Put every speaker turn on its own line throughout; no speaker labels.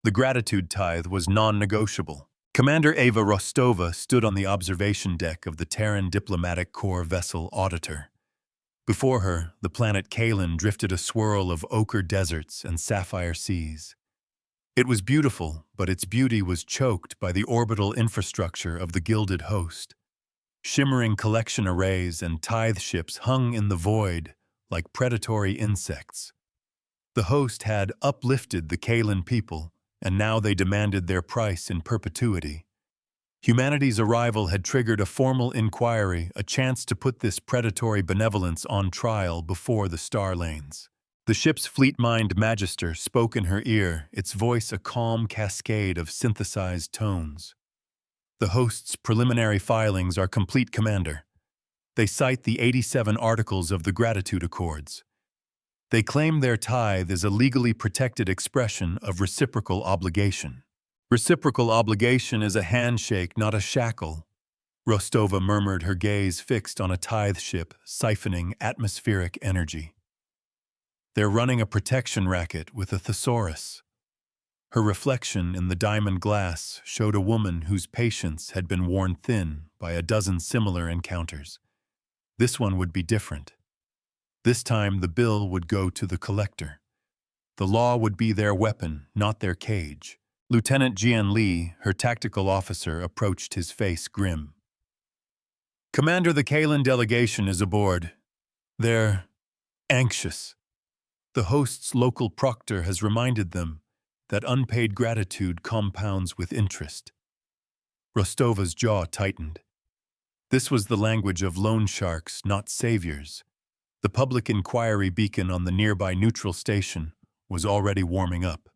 The gratitude tithe was non-negotiable. Commander Ava Rostova stood on the observation deck of the Terran Diplomatic Corps vessel Auditor. Before her, the planet Kaelen drifted a swirl of ochre deserts and sapphire seas. It was beautiful, but its beauty was choked by the orbital infrastructure of the Gilded Host. Shimmering collection arrays and tithe ships hung in the void like predatory insects. The host had uplifted the Kaelen people, and now they demanded their price in perpetuity. Humanity's arrival had triggered a formal inquiry, a chance to put this predatory benevolence on trial before the star lanes. The ship's fleet-minded magister spoke in her ear, its voice a calm cascade of synthesized tones. The host's preliminary filings are complete, Commander. They cite the 87 articles of the Gratitude Accords. They claim their tithe is a legally protected expression of reciprocal obligation. Reciprocal obligation is a handshake, not a shackle. Rostova murmured, her gaze fixed on a tithe ship siphoning atmospheric energy. They're running a protection racket with a thesaurus. Her reflection in the diamond glass showed a woman whose patience had been worn thin by a dozen similar encounters. This one would be different. This time the bill would go to the collector. The law would be their weapon, not their cage. Lieutenant Jian Li, her tactical officer, approached, his face grim. Commander, the Kaelen delegation is aboard. They're anxious. The host's local proctor has reminded them that unpaid gratitude compounds with interest. Rostova's jaw tightened. This was the language of loan sharks, not saviors. The public inquiry beacon on the nearby neutral station was already warming up.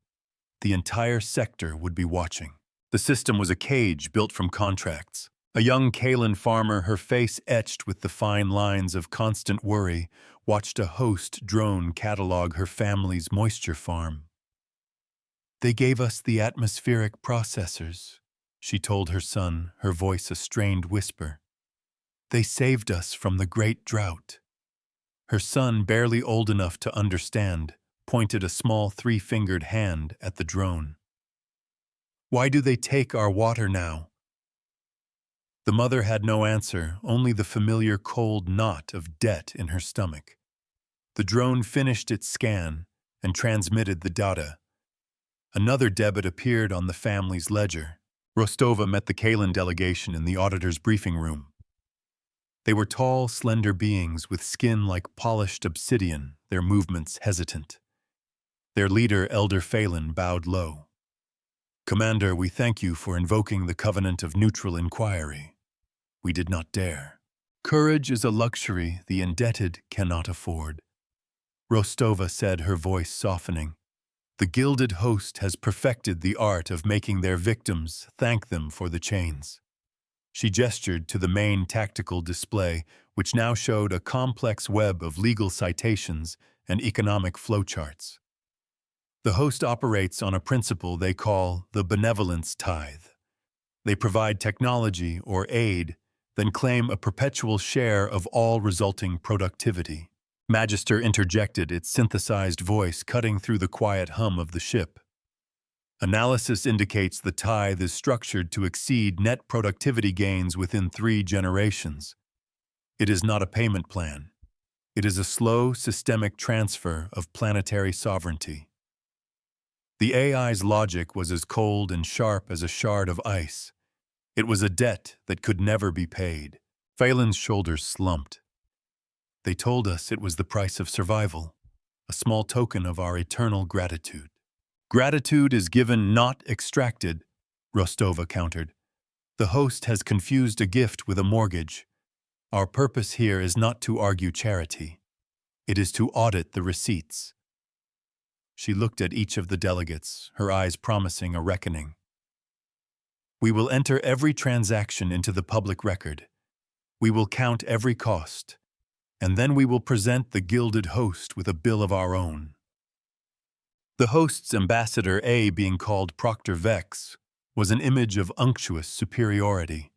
The entire sector would be watching. The system was a cage built from contracts. A young Kaelen farmer, her face etched with the fine lines of constant worry, watched a host drone catalog her family's moisture farm. They gave us the atmospheric processors, she told her son, her voice a strained whisper. They saved us from the great drought. Her son, barely old enough to understand, pointed a small three-fingered hand at the drone. Why do they take our water now? The mother had no answer, only the familiar cold knot of debt in her stomach. The drone finished its scan and transmitted the data. Another debit appeared on the family's ledger. Rostova met the Kaelen delegation in the auditor's briefing room. They were tall, slender beings with skin like polished obsidian, their movements hesitant. Their leader, Elder Phelan, bowed low. Commander, we thank you for invoking the covenant of neutral inquiry. We did not dare. Courage is a luxury the indebted cannot afford. Rostova said, her voice softening. The Gilded Host has perfected the art of making their victims thank them for the chains. She gestured to the main tactical display, which now showed a complex web of legal citations and economic flowcharts. The host operates on a principle they call the benevolence tithe. They provide technology or aid, then claim a perpetual share of all resulting productivity. Magister interjected, its synthesized voice cutting through the quiet hum of the ship. Analysis indicates the tithe is structured to exceed net productivity gains within 3 generations. It is not a payment plan. It is a slow, systemic transfer of planetary sovereignty. The AI's logic was as cold and sharp as a shard of ice. It was a debt that could never be paid. Phelan's shoulders slumped. They told us it was the price of survival, a small token of our eternal gratitude. Gratitude is given, not extracted, Rostova countered. The host has confused a gift with a mortgage. Our purpose here is not to argue charity. It is to audit the receipts. She looked at each of the delegates, her eyes promising a reckoning. We will enter every transaction into the public record. We will count every cost. And then we will present the Gilded Host with a bill of our own. The host's ambassador, A being called Proctor Vex, was an image of unctuous superiority.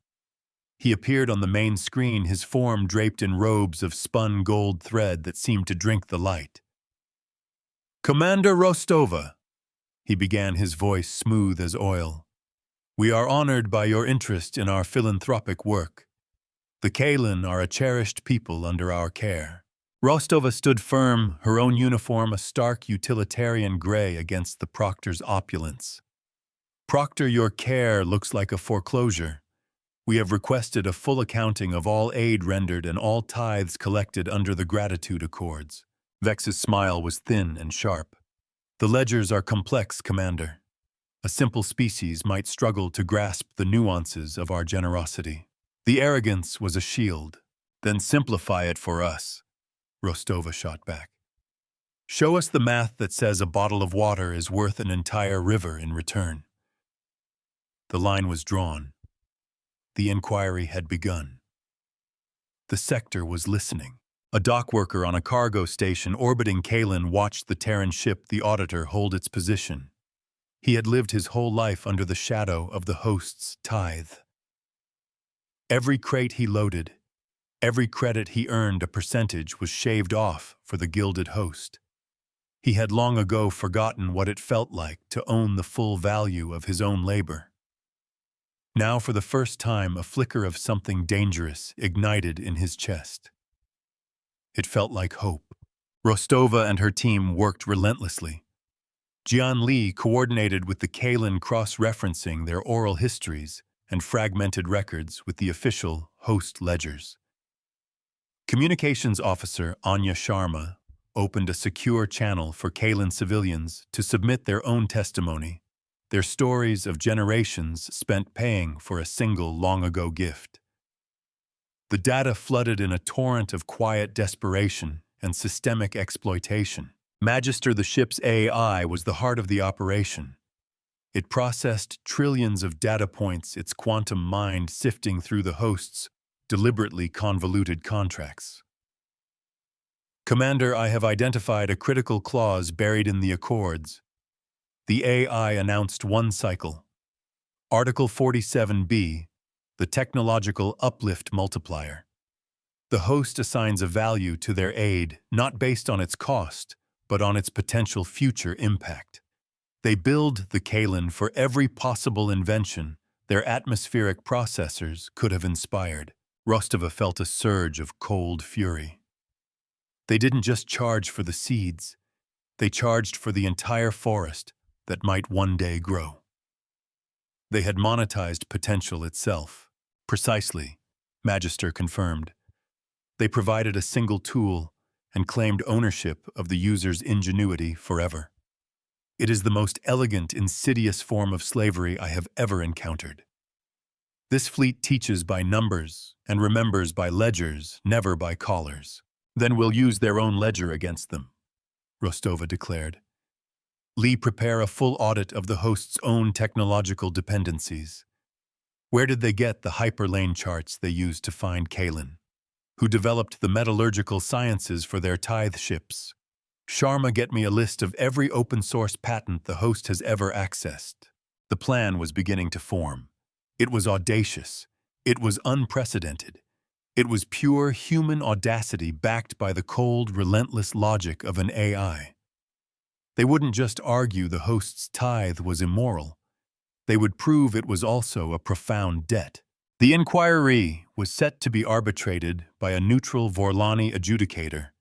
He appeared on the main screen, his form draped in robes of spun gold thread that seemed to drink the light. Commander Rostova, He began, his voice smooth as oil. "We are honored by your interest in our philanthropic work. The Kaelen are a cherished people under our care." Rostova stood firm, her own uniform a stark utilitarian gray against the Proctor's opulence. "Proctor, your care looks like a foreclosure. We have requested a full accounting of all aid rendered and all tithes collected under the gratitude accords." Vex's smile was thin and sharp. "The ledgers are complex, Commander. A simple species might struggle to grasp the nuances of our generosity." The arrogance was a shield. "Then simplify it for us," Rostova shot back. "Show us the math that says a bottle of water is worth an entire river in return." The line was drawn. The inquiry had begun. The sector was listening. A dock worker on a cargo station orbiting Kaelen watched the Terran ship, the Auditor, hold its position. He had lived his whole life under the shadow of the host's tithe. Every crate he loaded, every credit he earned, a percentage was shaved off for the gilded host. He had long ago forgotten what it felt like to own the full value of his own labor. Now, for the first time, a flicker of something dangerous ignited in his chest. It felt like hope. Rostova and her team worked relentlessly. Jian Li coordinated with the Kaelen, cross-referencing their oral histories and fragmented records with the official host ledgers. Communications Officer Anya Sharma opened a secure channel for Kaelen civilians to submit their own testimony, their stories of generations spent paying for a single long-ago gift. The data flooded in a torrent of quiet desperation and systemic exploitation. Magister, the ship's AI, was the heart of the operation. It processed trillions of data points, its quantum mind sifting through the host's deliberately convoluted contracts. "Commander, I have identified a critical clause buried in the accords." The AI announced one cycle. Article 47B, the technological uplift multiplier. The host assigns a value to their aid, not based on its cost, but on its potential future impact. They build the Kaelen for every possible invention their atmospheric processors could have inspired. Rostova felt a surge of cold fury. They didn't just charge for the seeds, they charged for the entire forest that might one day grow. They had monetized potential itself. "Precisely," Magister confirmed. "They provided a single tool and claimed ownership of the user's ingenuity forever. It is the most elegant, insidious form of slavery I have ever encountered. This fleet teaches by numbers and remembers by ledgers, never by callers." "Then we'll use their own ledger against them," Rostova declared. "Lee, prepare a full audit of the host's own technological dependencies. Where did they get the hyperlane charts they used to find Kaelen? Who developed the metallurgical sciences for their tithe ships? Sharma, get me a list of every open-source patent the host has ever accessed." The plan was beginning to form. It was audacious. It was unprecedented. It was pure human audacity backed by the cold, relentless logic of an AI. They wouldn't just argue the host's tithe was immoral. They would prove it was also a profound debt. The inquiry was set to be arbitrated by a neutral Vorlani adjudicator,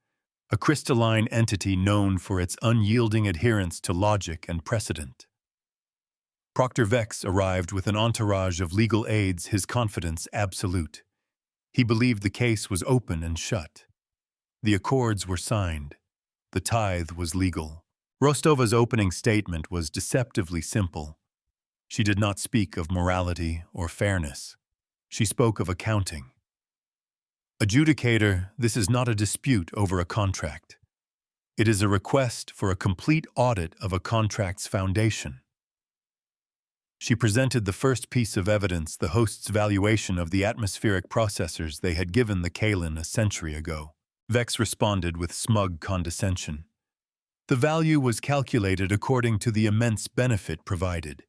a crystalline entity known for its unyielding adherence to logic and precedent. Proctor Vex arrived with an entourage of legal aides, his confidence absolute. He believed the case was open and shut. The accords were signed. The tithe was legal. Rostova's opening statement was deceptively simple. She did not speak of morality or fairness. She spoke of accounting. "Adjudicator, this is not a dispute over a contract. It is a request for a complete audit of a contract's foundation." She presented the first piece of evidence, the host's valuation of the atmospheric processors they had given the Kaelen a century ago. Vex responded with smug condescension. The value was calculated according to the immense benefit provided.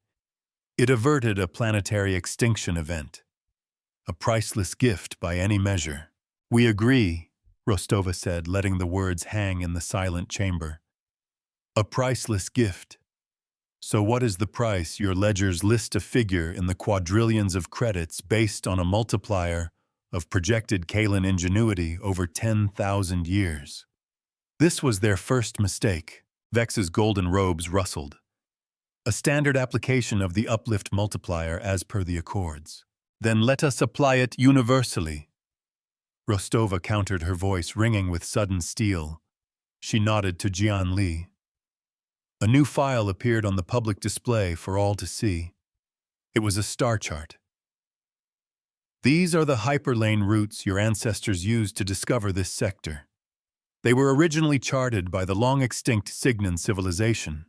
It averted a planetary extinction event. A priceless gift by any measure. "We agree," Rostova said, letting the words hang in the silent chamber. "A priceless gift." So what is the price? Your ledgers list a figure in the quadrillions of credits based on a multiplier of projected Kaelen ingenuity over 10,000 years. This was their first mistake. Vex's golden robes rustled. A standard application of the uplift multiplier as per the Accords. Then let us apply it universally. Rostova countered, her voice ringing with sudden steel. She nodded to Jian Li. A new file appeared on the public display for all to see. It was a star chart. These are the hyperlane routes your ancestors used to discover this sector. They were originally charted by the long-extinct Cygnan civilization.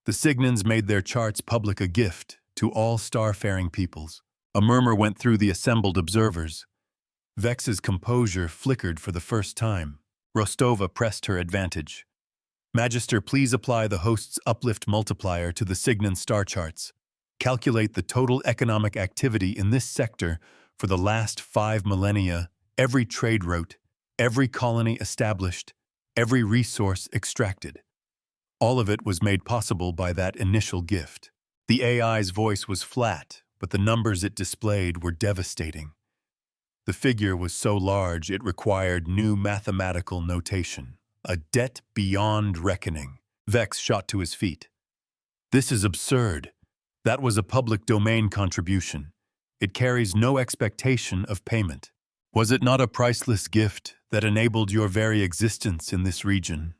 The Cygnans made their charts public, a gift to all starfaring peoples. A murmur went through the assembled observers. Vex's composure flickered for the first time. Rostova pressed her advantage. Magister, please apply the host's uplift multiplier to the Cygnan star charts. Calculate the total economic activity in this sector for the last 5 millennia, every trade route, every colony established, every resource extracted. All of it was made possible by that initial gift. The AI's voice was flat, but the numbers it displayed were devastating. The figure was so large it required new mathematical notation. A debt beyond reckoning. Vex shot to his feet. This is absurd. That was a public domain contribution. It carries no expectation of payment. Was it not a priceless gift that enabled your very existence in this region?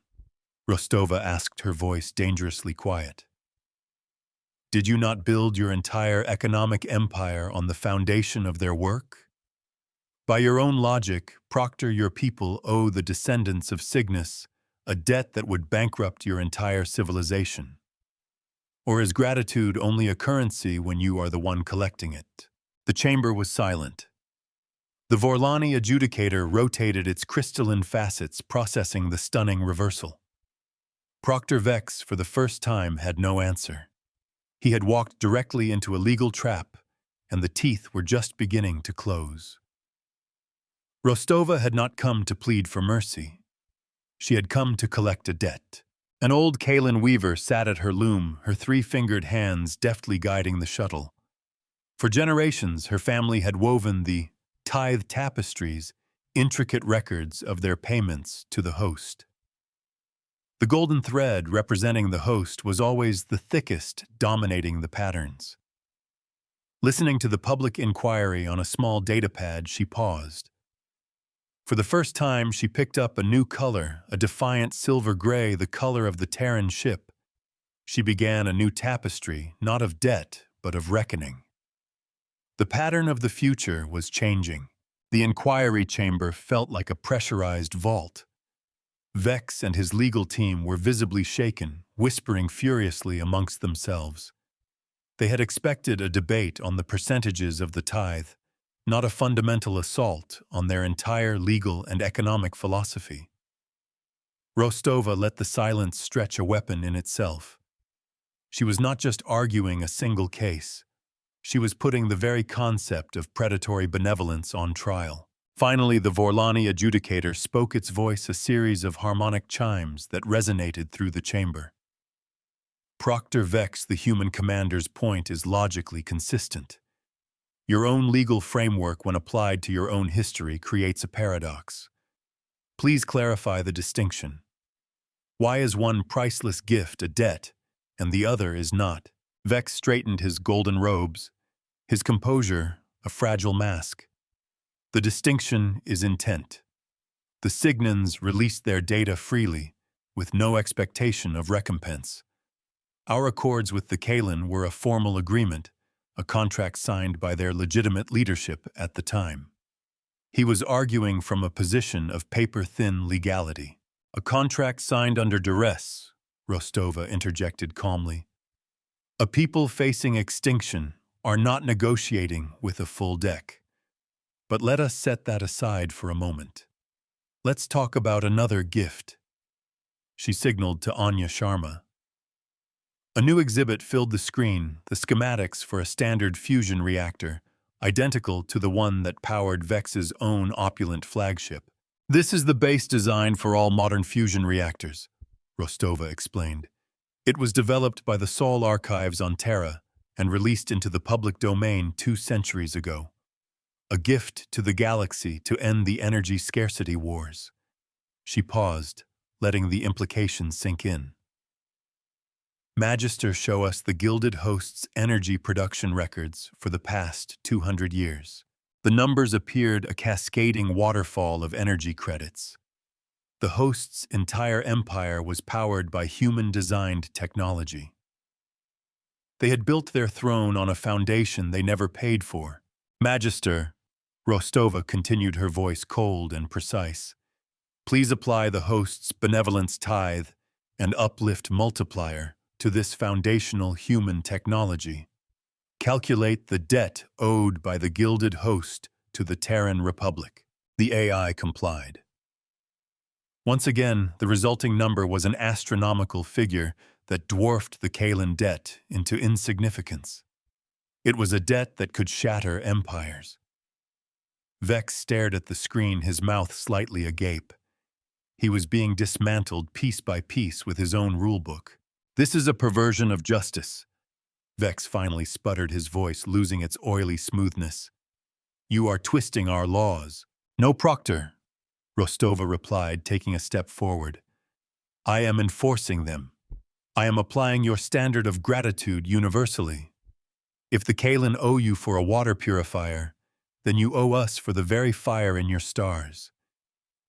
Rostova asked, her voice dangerously quiet. Did you not build your entire economic empire on the foundation of their work? By your own logic, Proctor, your people owe the descendants of Cygnus a debt that would bankrupt your entire civilization. Or is gratitude only a currency when you are the one collecting it? The chamber was silent. The Vorlani adjudicator rotated its crystalline facets, processing the stunning reversal. Proctor Vex, for the first time, had no answer. He had walked directly into a legal trap, and the teeth were just beginning to close. Rostova had not come to plead for mercy. She had come to collect a debt. An old Kaelen weaver sat at her loom, her 3-fingered hands deftly guiding the shuttle. For generations, her family had woven the Tithe tapestries, intricate records of their payments to the host. The golden thread representing the host was always the thickest, dominating the patterns. Listening to the public inquiry on a small datapad, she paused. For the first time, she picked up a new color, a defiant silver gray, the color of the Terran ship. She began a new tapestry, not of debt, but of reckoning. The pattern of the future was changing. The inquiry chamber felt like a pressurized vault. Vex and his legal team were visibly shaken, whispering furiously amongst themselves. They had expected a debate on the percentages of the tithe, not a fundamental assault on their entire legal and economic philosophy. Rostova let the silence stretch, a weapon in itself. She was not just arguing a single case. She was putting the very concept of predatory benevolence on trial. Finally, the Vorlani adjudicator spoke, its voice a series of harmonic chimes that resonated through the chamber. Proctor Vex, the human commander's point is logically consistent. Your own legal framework, when applied to your own history, creates a paradox. Please clarify the distinction. Why is one priceless gift a debt, and the other is not? Vex straightened his golden robes, his composure a fragile mask. The distinction is intent. The Cygnans released their data freely, with no expectation of recompense. Our accords with the Kaelen were a formal agreement, a contract signed by their legitimate leadership at the time. He was arguing from a position of paper-thin legality. A contract signed under duress, Rostova interjected calmly. A people facing extinction are not negotiating with a full deck. But let us set that aside for a moment. Let's talk about another gift. She signaled to Anya Sharma. A new exhibit filled the screen, the schematics for a standard fusion reactor, identical to the one that powered Vex's own opulent flagship. This is the base design for all modern fusion reactors, Rostova explained. It was developed by the Sol Archives on Terra and released into the public domain 2 centuries ago. A gift to the galaxy to end the energy scarcity wars. She paused, letting the implications sink in. Magister show us the Gilded Host's energy production records for the past 200 years. The numbers appeared a cascading waterfall of energy credits. The host's entire empire was powered by human-designed technology. They had built their throne on a foundation they never paid for. Magister, Rostova continued, her voice cold and precise. Please apply the host's benevolence tithe and uplift multiplier to this foundational human technology. Calculate the debt owed by the Gilded Host to the Terran Republic. The AI complied. Once again, the resulting number was an astronomical figure that dwarfed the Kaelen debt into insignificance. It was a debt that could shatter empires. Vex stared at the screen, his mouth slightly agape. He was being dismantled piece by piece with his own rulebook. This is a perversion of justice. Vex finally sputtered, his voice losing its oily smoothness. You are twisting our laws. No, Proctor, Rostova replied, taking a step forward. I am enforcing them. I am applying your standard of gratitude universally. If the Kaelen owe you for a water purifier, then you owe us for the very fire in your stars.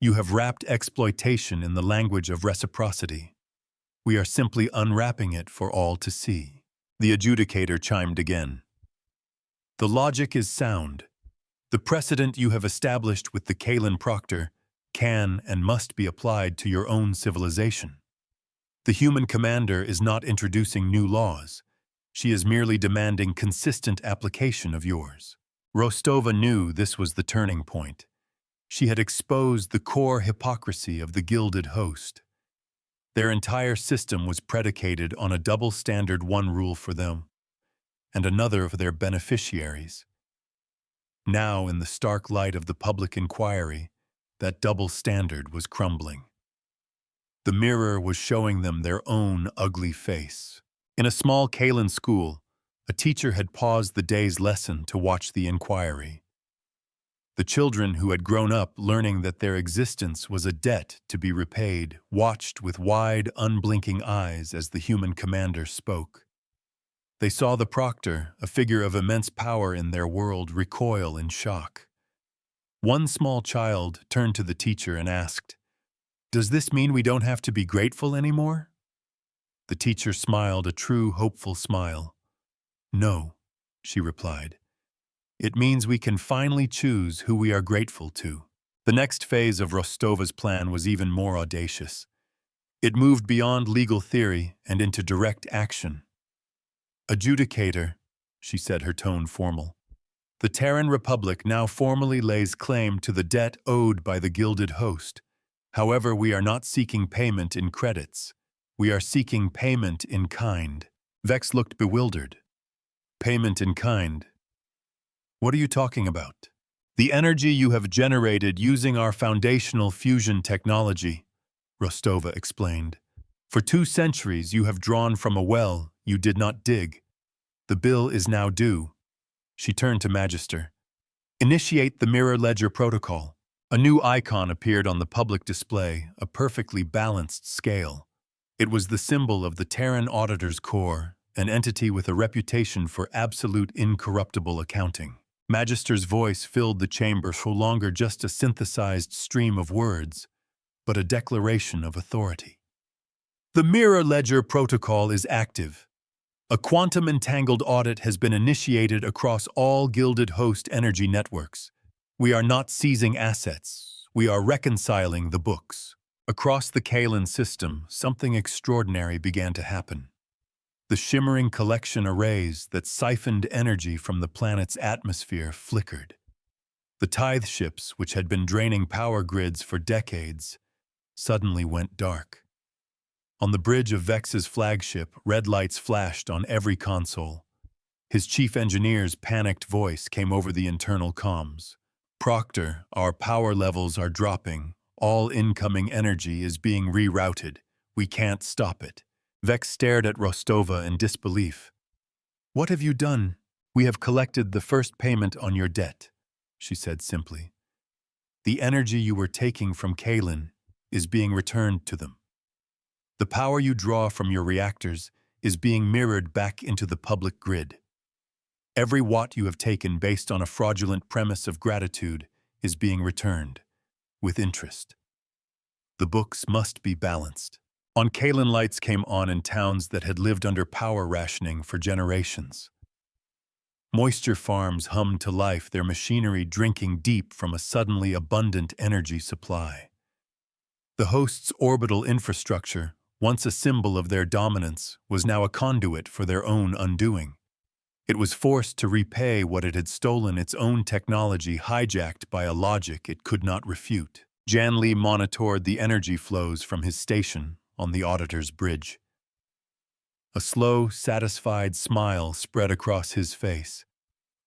You have wrapped exploitation in the language of reciprocity. We are simply unwrapping it for all to see. The adjudicator chimed again. The logic is sound. The precedent you have established with the Kaelen Proctor can and must be applied to your own civilization. The human commander is not introducing new laws. She is merely demanding consistent application of yours. Rostova knew this was the turning point. She had exposed the core hypocrisy of the Gilded Host. Their entire system was predicated on a double standard, one rule for them and another for their beneficiaries. Now, in the stark light of the public inquiry, that double standard was crumbling. The mirror was showing them their own ugly face. In a small Kaelen school, a teacher had paused the day's lesson to watch the inquiry. The children who had grown up learning that their existence was a debt to be repaid watched with wide, unblinking eyes as the human commander spoke. They saw the proctor, a figure of immense power in their world, recoil in shock. One small child turned to the teacher and asked, "Does this mean we don't have to be grateful anymore?" The teacher smiled a true, hopeful smile. "No," she replied. "It means we can finally choose who we are grateful to." The next phase of Rostova's plan was even more audacious. It moved beyond legal theory and into direct action. "Adjudicator," she said, her tone formal. "The Terran Republic now formally lays claim to the debt owed by the Gilded Host. However, we are not seeking payment in credits. We are seeking payment in kind." Vex looked bewildered. "Payment in kind? What are you talking about?" "The energy you have generated using our foundational fusion technology," Rostova explained. "For 2 centuries you have drawn from a well you did not dig. The bill is now due." She turned to Magister. "Initiate the Mirror Ledger Protocol." A new icon appeared on the public display, a perfectly balanced scale. It was the symbol of the Terran Auditor's Corps, an entity with a reputation for absolute incorruptible accounting. Magister's voice filled the chamber, no longer just a synthesized stream of words, but a declaration of authority. "The Mirror Ledger Protocol is active. A quantum-entangled audit has been initiated across all Gilded Host energy networks. We are not seizing assets. We are reconciling the books." Across the Kaelen system, something extraordinary began to happen. The shimmering collection arrays that siphoned energy from the planet's atmosphere flickered. The Tithe ships, which had been draining power grids for decades, suddenly went dark. On the bridge of Vex's flagship, red lights flashed on every console. His chief engineer's panicked voice came over the internal comms. "Proctor, our power levels are dropping. All incoming energy is being rerouted. We can't stop it. Vex stared at Rostova in disbelief. "What have you done? We have collected the first payment on your debt," she said simply. "The energy you were taking from Kaelen is being returned to them. The power you draw from your reactors is being mirrored back into the public grid. Every watt you have taken based on a fraudulent premise of gratitude is being returned, with interest. The books must be balanced." On Kaelen, lights came on in towns that had lived under power rationing for generations. Moisture farms hummed to life, their machinery drinking deep from a suddenly abundant energy supply. The host's orbital infrastructure, once a symbol of their dominance, was now a conduit for their own undoing. It was forced to repay what it had stolen, its own technology hijacked by a logic it could not refute. Jan Lee monitored the energy flows from his station on the Auditor's bridge. A slow, satisfied smile spread across his face.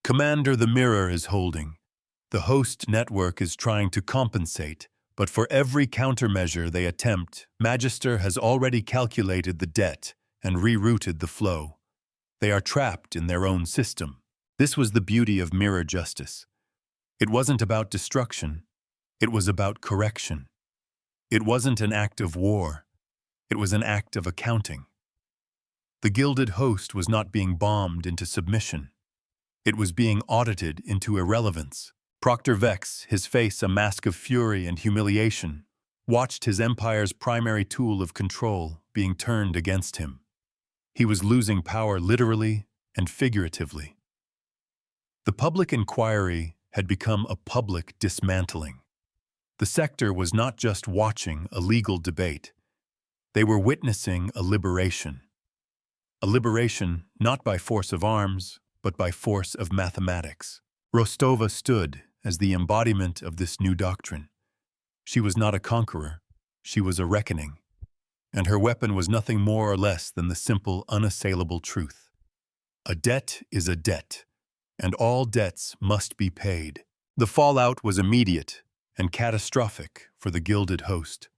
"Commander, the mirror is holding. The host network is trying to compensate, but for every countermeasure they attempt, Magister has already calculated the debt and rerouted the flow. They are trapped in their own system." This was the beauty of mirror justice. It wasn't about destruction. It was about correction. It wasn't an act of war. It was an act of accounting. The gilded host was not being bombed into submission. It was being audited into irrelevance. Proctor Vex, his face a mask of fury and humiliation, watched his empire's primary tool of control being turned against him. He was losing power literally and figuratively. The public inquiry had become a public dismantling. The sector was not just watching a legal debate. They were witnessing a liberation. A liberation not by force of arms, but by force of mathematics. Rostova stood as the embodiment of this new doctrine. She was not a conqueror, she was a reckoning. And her weapon was nothing more or less than the simple, unassailable truth. A debt is a debt, and all debts must be paid. The fallout was immediate and catastrophic for the gilded host.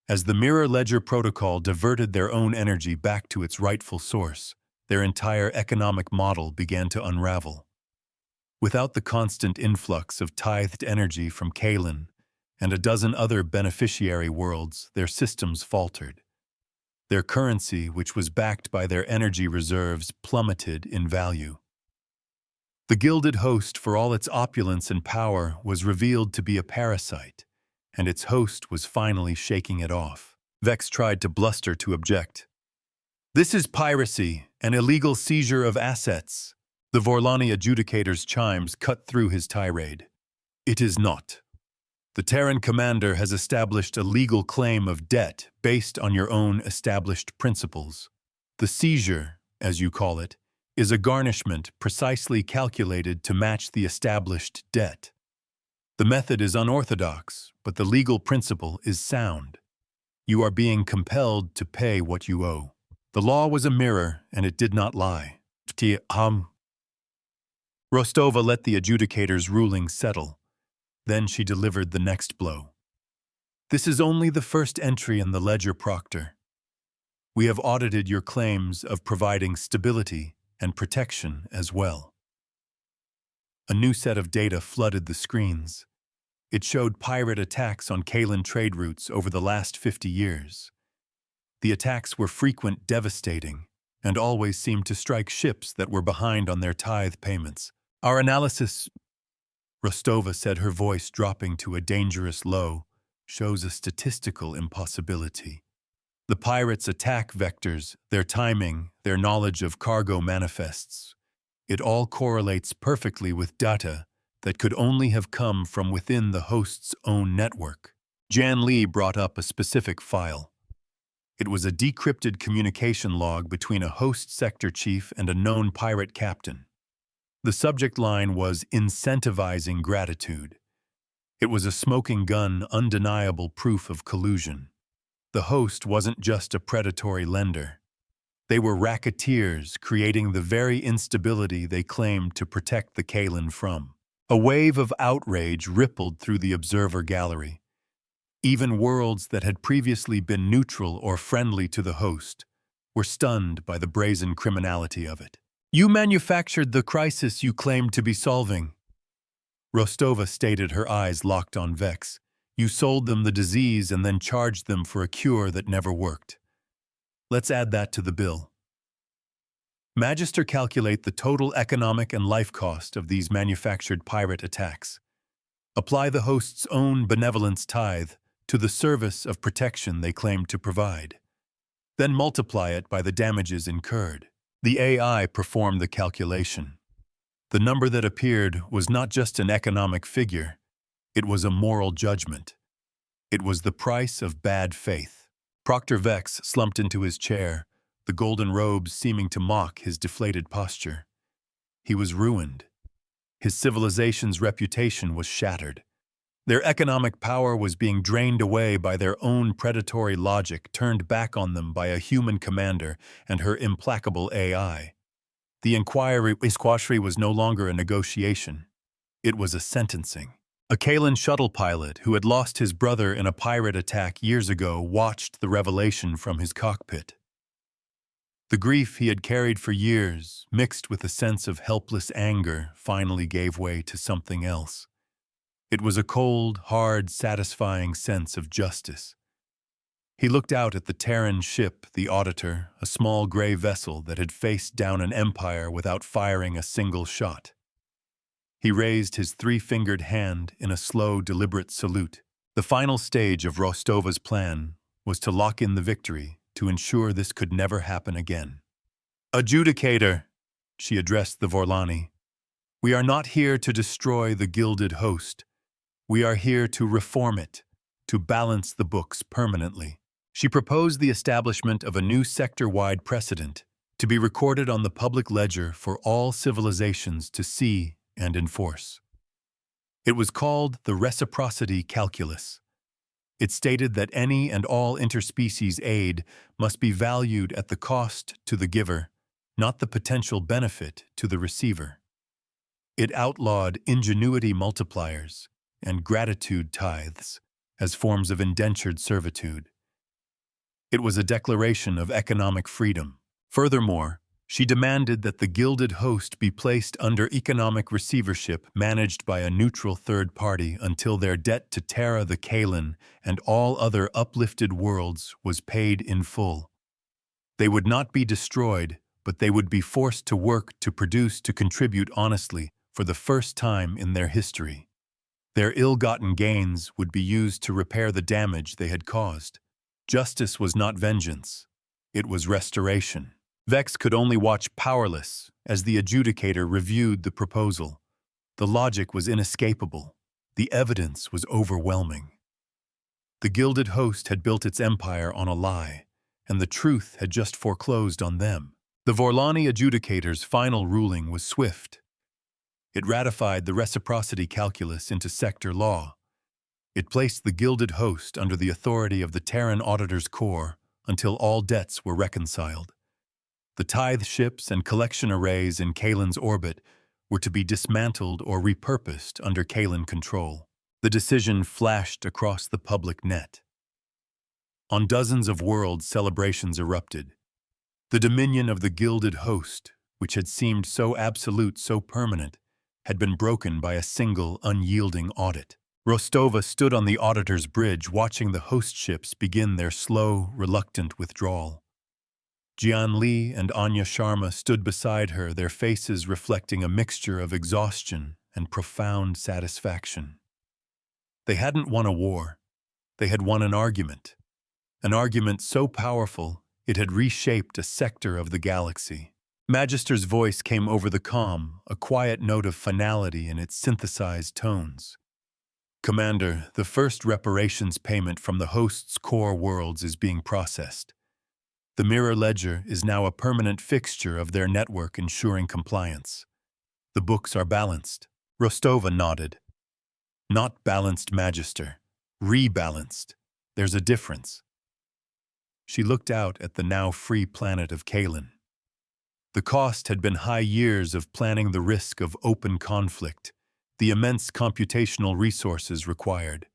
As the Mirror Ledger Protocol diverted their own energy back to its rightful source, their entire economic model began to unravel. Without the constant influx of tithed energy from Kaelen and a dozen other beneficiary worlds, their systems faltered. Their currency, which was backed by their energy reserves, plummeted in value. The gilded host, for all its opulence and power, was revealed to be a parasite, and its host was finally shaking it off. Vex tried to bluster to object. "This is piracy, an illegal seizure of assets." The Vorlani adjudicator's chimes cut through his tirade. "It is not. The Terran commander has established a legal claim of debt based on your own established principles. The seizure, as you call it, is a garnishment precisely calculated to match the established debt. The method is unorthodox, but the legal principle is sound. You are being compelled to pay what you owe. The law was a mirror, and it did not lie." Rostova let the adjudicator's ruling settle. Then she delivered the next blow. "This is only the first entry in the ledger, Proctor. We have audited your claims of providing stability and protection as well." A new set of data flooded the screens. It showed pirate attacks on Kaelen trade routes over the last 50 years. The attacks were frequent, devastating, and always seemed to strike ships that were behind on their tithe payments. "Our analysis," Rostova said, her voice dropping to a dangerous low, "shows a statistical impossibility. The pirates' attack vectors, their timing, their knowledge of cargo manifests, it all correlates perfectly with data that could only have come from within the host's own network." Jan Lee brought up a specific file. It was a decrypted communication log between a host sector chief and a known pirate captain. The subject line was "incentivizing gratitude." It was a smoking gun, undeniable proof of collusion. The host wasn't just a predatory lender. They were racketeers creating the very instability they claimed to protect the Kaelen from. A wave of outrage rippled through the observer gallery. Even worlds that had previously been neutral or friendly to the host were stunned by the brazen criminality of it. You manufactured the crisis you claimed to be solving. Rostova stated, her eyes locked on Vex. You sold them the disease and then charged them for a cure that never worked. Let's add that to the bill. Magister, calculate the total economic and life cost of these manufactured pirate attacks. Apply the host's own benevolence tithe to the service of protection they claim to provide. Then multiply it by the damages incurred. The AI performed the calculation. The number that appeared was not just an economic figure, it was a moral judgment. It was the price of bad faith. Proctor Vex slumped into his chair, the golden robes seeming to mock his deflated posture. He was ruined. His civilization's reputation was shattered. Their economic power was being drained away by their own predatory logic turned back on them by a human commander and her implacable AI. The inquiry was no longer a negotiation. It was a sentencing. A Kaelen shuttle pilot who had lost his brother in a pirate attack years ago watched the revelation from his cockpit. The grief he had carried for years, mixed with a sense of helpless anger, finally gave way to something else. It was a cold, hard, satisfying sense of justice. He looked out at the Terran ship, the Auditor, a small gray vessel that had faced down an empire without firing a single shot. He raised his three-fingered hand in a slow, deliberate salute. The final stage of Rostova's plan was to lock in the victory, to ensure this could never happen again. Adjudicator, she addressed the Vorlani. We are not here to destroy the gilded host. We are here to reform it, to balance the books permanently. She proposed the establishment of a new sector-wide precedent to be recorded on the public ledger for all civilizations to see and enforce. It was called the reciprocity calculus. It stated that any and all interspecies aid must be valued at the cost to the giver, not the potential benefit to the receiver. It outlawed ingenuity multipliers and gratitude tithes as forms of indentured servitude. It was a declaration of economic freedom. Furthermore, she demanded that the gilded host be placed under economic receivership managed by a neutral third party until their debt to Terra the Kaelen and all other uplifted worlds was paid in full. They would not be destroyed, but they would be forced to work to produce to contribute honestly for the first time in their history. Their ill-gotten gains would be used to repair the damage they had caused. Justice was not vengeance. It was restoration. Vex could only watch powerless as the adjudicator reviewed the proposal. The logic was inescapable. The evidence was overwhelming. The gilded host had built its empire on a lie, and the truth had just foreclosed on them. The Vorlani adjudicator's final ruling was swift. It ratified the reciprocity calculus into sector law. It placed the gilded host under the authority of the Terran Auditor's Corps until all debts were reconciled. The Tithe ships and collection arrays in Kaelen's orbit were to be dismantled or repurposed under Kaelen control. The decision flashed across the public net. On dozens of worlds, celebrations erupted. The dominion of the gilded host, which had seemed so absolute, so permanent, had been broken by a single, unyielding audit. Rostova stood on the Auditor's bridge watching the host ships begin their slow, reluctant withdrawal. Jian Li and Anya Sharma stood beside her, their faces reflecting a mixture of exhaustion and profound satisfaction. They hadn't won a war. They had won an argument so powerful it had reshaped a sector of the galaxy. Magister's voice came over the comm, a quiet note of finality in its synthesized tones. Commander, the first reparations payment from the host's core worlds is being processed. The mirror ledger is now a permanent fixture of their network ensuring compliance. The books are balanced. Rostova nodded. Not balanced, Magister. Rebalanced. There's a difference. She looked out at the now free planet of Kaelen. The cost had been high years of planning the risk of open conflict, the immense computational resources required.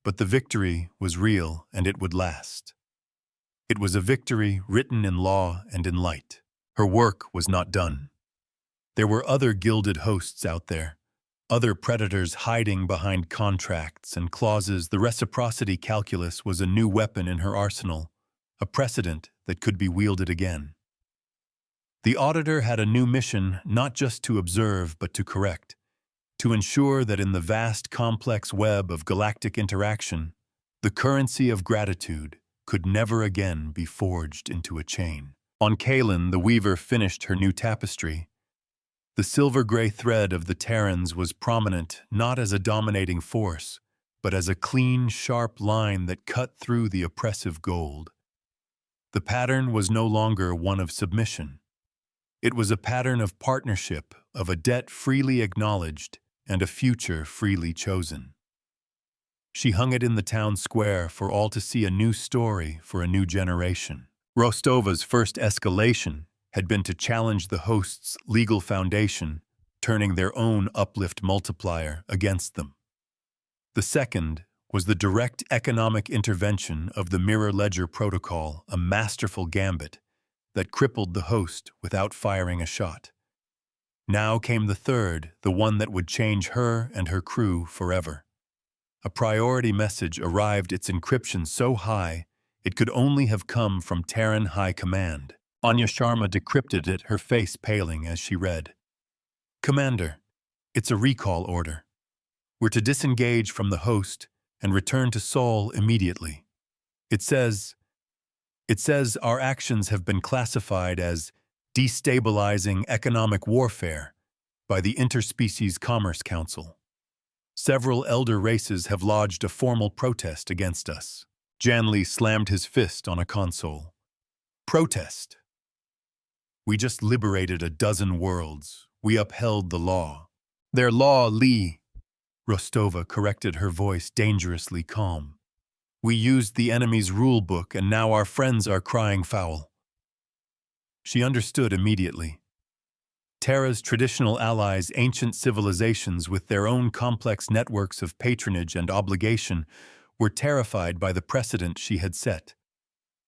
But the victory was real and it would last. It was a victory written in law and in light. Her work was not done. There were other gilded hosts out there, other predators hiding behind contracts and clauses. The reciprocity calculus was a new weapon in her arsenal, a precedent that could be wielded again. The Auditor had a new mission, not just to observe but to correct, to ensure that in the vast complex web of galactic interaction, the currency of gratitude could never again be forged into a chain. On Kaelen, the weaver finished her new tapestry. The silver-gray thread of the Terrans was prominent not as a dominating force, but as a clean, sharp line that cut through the oppressive gold. The pattern was no longer one of submission. It was a pattern of partnership, of a debt freely acknowledged and a future freely chosen. She hung it in the town square for all to see, a new story for a new generation. Rostova's first escalation had been to challenge the host's legal foundation, turning their own uplift multiplier against them. The second was the direct economic intervention of the Mirror Ledger Protocol, a masterful gambit that crippled the host without firing a shot. Now came the third, the one that would change her and her crew forever. A priority message arrived, its encryption so high it could only have come from Terran High Command. Anya Sharma decrypted it, her face paling as she read. "Commander, it's a recall order. We're to disengage from the host and return to Sol immediately. It says our actions have been classified as destabilizing economic warfare by the Interspecies Commerce Council. Several elder races have lodged a formal protest against us." Janley slammed his fist on a console. "Protest? We just liberated a dozen worlds. We upheld the law." "Their law, Lee," Rostova corrected, her voice dangerously calm. "We used the enemy's rule book, and now our friends are crying foul." She understood immediately. Terra's traditional allies, ancient civilizations with their own complex networks of patronage and obligation, were terrified by the precedent she had set.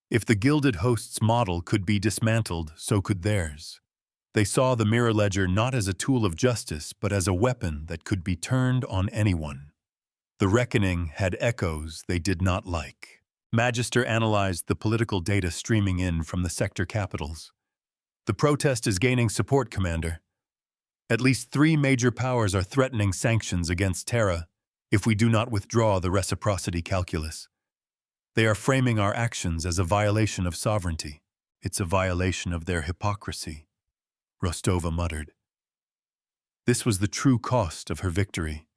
If the Gilded Host's model could be dismantled, so could theirs. They saw the Mirror Ledger not as a tool of justice, but as a weapon that could be turned on anyone. The reckoning had echoes they did not like. Magister analyzed the political data streaming in from the sector capitals. "The protest is gaining support, Commander. At least 3 major powers are threatening sanctions against Terra if we do not withdraw the reciprocity calculus. They are framing our actions as a violation of sovereignty. It's a violation of their hypocrisy," Rostova muttered. This was the true cost of her victory.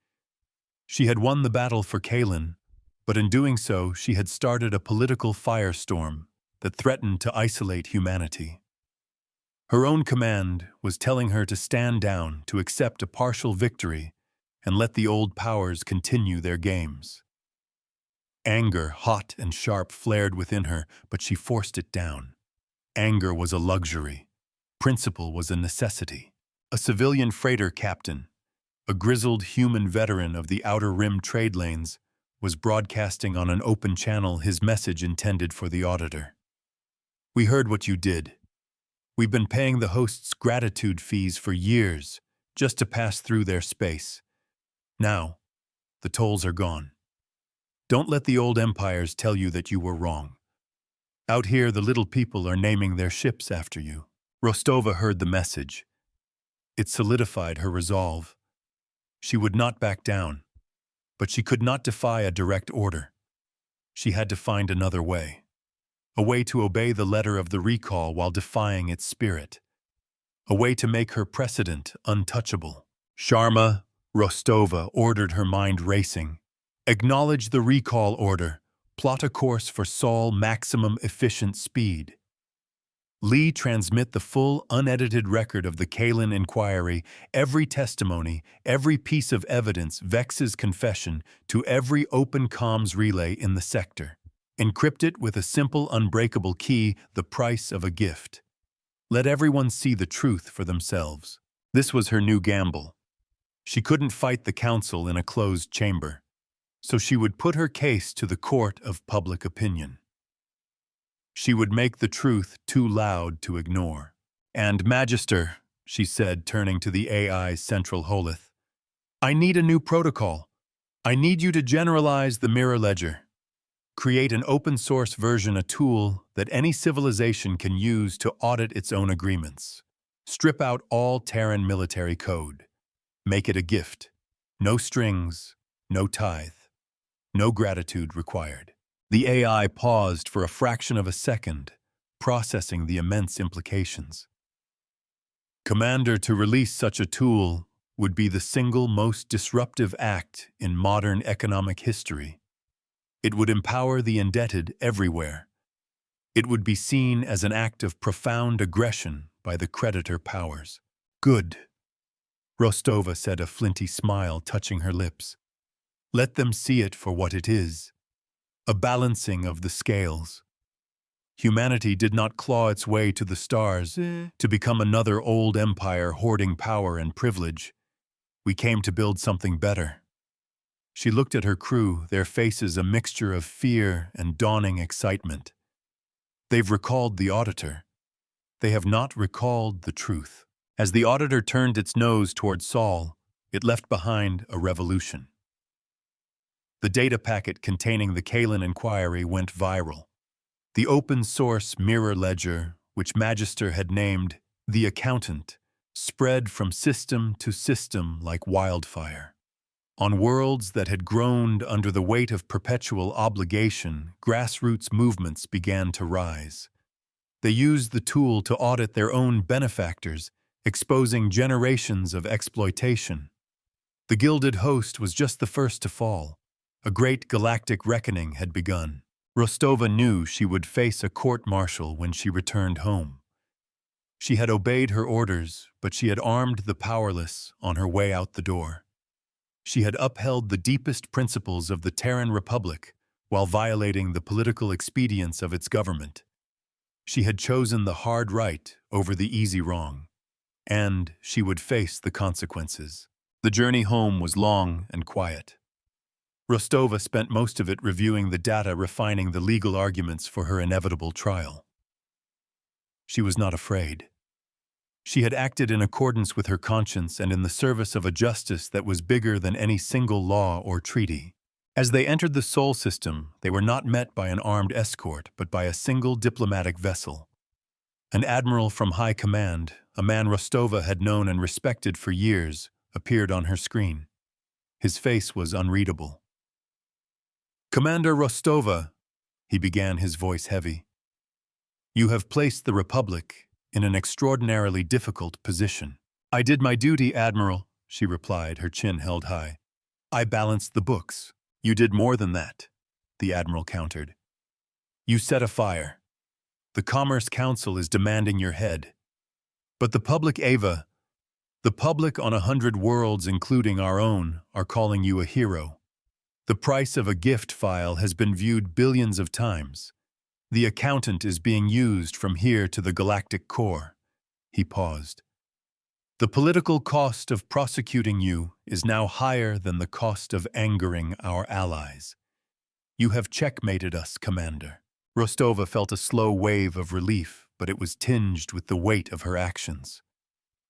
She had won the battle for Kaelen, but in doing so she had started a political firestorm that threatened to isolate humanity. Her own command was telling her to stand down, to accept a partial victory, and let the old powers continue their games. Anger, hot and sharp, flared within her, but she forced it down. Anger was a luxury. Principle was a necessity. A civilian freighter captain, a grizzled human veteran of the Outer Rim trade lanes, was broadcasting on an open channel his message intended for the Auditor. "We heard what you did. We've been paying the host's gratitude fees for years, just to pass through their space. Now, the tolls are gone. Don't let the old empires tell you that you were wrong. Out here, the little people are naming their ships after you." Rostova heard the message. It solidified her resolve. She would not back down, but she could not defy a direct order. She had to find another way. A way to obey the letter of the recall while defying its spirit. A way to make her precedent untouchable. Sharma, Rostova ordered, her mind racing. "Acknowledge the recall order. Plot a course for Sol maximum efficient speed. Lee, transmit the full, unedited record of the Kaelen inquiry, every testimony, every piece of evidence, Vex's confession, to every open comms relay in the sector. Encrypt it with a simple, unbreakable key, the price of a gift. Let everyone see the truth for themselves." This was her new gamble. She couldn't fight the council in a closed chamber, so she would put her case to the court of public opinion. She would make the truth too loud to ignore. "And Magister," she said, turning to the AI's central holith, "I need a new protocol. I need you to generalize the mirror ledger. Create an open-source version, a tool that any civilization can use to audit its own agreements. Strip out all Terran military code. Make it a gift. No strings, no tithe, no gratitude required." The AI paused for a fraction of a second, processing the immense implications. "Commander, to release such a tool would be the single most disruptive act in modern economic history. It would empower the indebted everywhere. It would be seen as an act of profound aggression by the creditor powers." "Good," Rostova said, a flinty smile touching her lips. "Let them see it for what it is. A balancing of the scales. Humanity did not claw its way to the stars to become another old empire hoarding power and privilege. We came to build something better." She looked at her crew, their faces a mixture of fear and dawning excitement. "They've recalled the Auditor. They have not recalled the truth." As the Auditor turned its nose toward Saul, it left behind a revolution. The data packet containing the Kaelen inquiry went viral. The open-source mirror ledger, which Magister had named The Accountant, spread from system to system like wildfire. On worlds that had groaned under the weight of perpetual obligation, grassroots movements began to rise. They used the tool to audit their own benefactors, exposing generations of exploitation. The Gilded Host was just the first to fall. A great galactic reckoning had begun. Rostova knew she would face a court-martial when she returned home. She had obeyed her orders, but she had armed the powerless on her way out the door. She had upheld the deepest principles of the Terran Republic while violating the political expedience of its government. She had chosen the hard right over the easy wrong, and she would face the consequences. The journey home was long and quiet. Rostova spent most of it reviewing the data, refining the legal arguments for her inevitable trial. She was not afraid. She had acted in accordance with her conscience and in the service of a justice that was bigger than any single law or treaty. As they entered the Sol system, they were not met by an armed escort, but by a single diplomatic vessel. An admiral from high command, a man Rostova had known and respected for years, appeared on her screen. His face was unreadable. "Commander Rostova," he began, his voice heavy, "you have placed the Republic in an extraordinarily difficult position." "I did my duty, Admiral," she replied, her chin held high. "I balanced the books." "You did more than that," the Admiral countered. "You set a fire. The Commerce Council is demanding your head. But the public, Ava, the public on 100 worlds, including our own, are calling you a hero. The price of a gift file has been viewed billions of times. The Accountant is being used from here to the Galactic core." He paused. "The political cost of prosecuting you is now higher than the cost of angering our allies. You have checkmated us, Commander." Rostova felt a slow wave of relief, but it was tinged with the weight of her actions.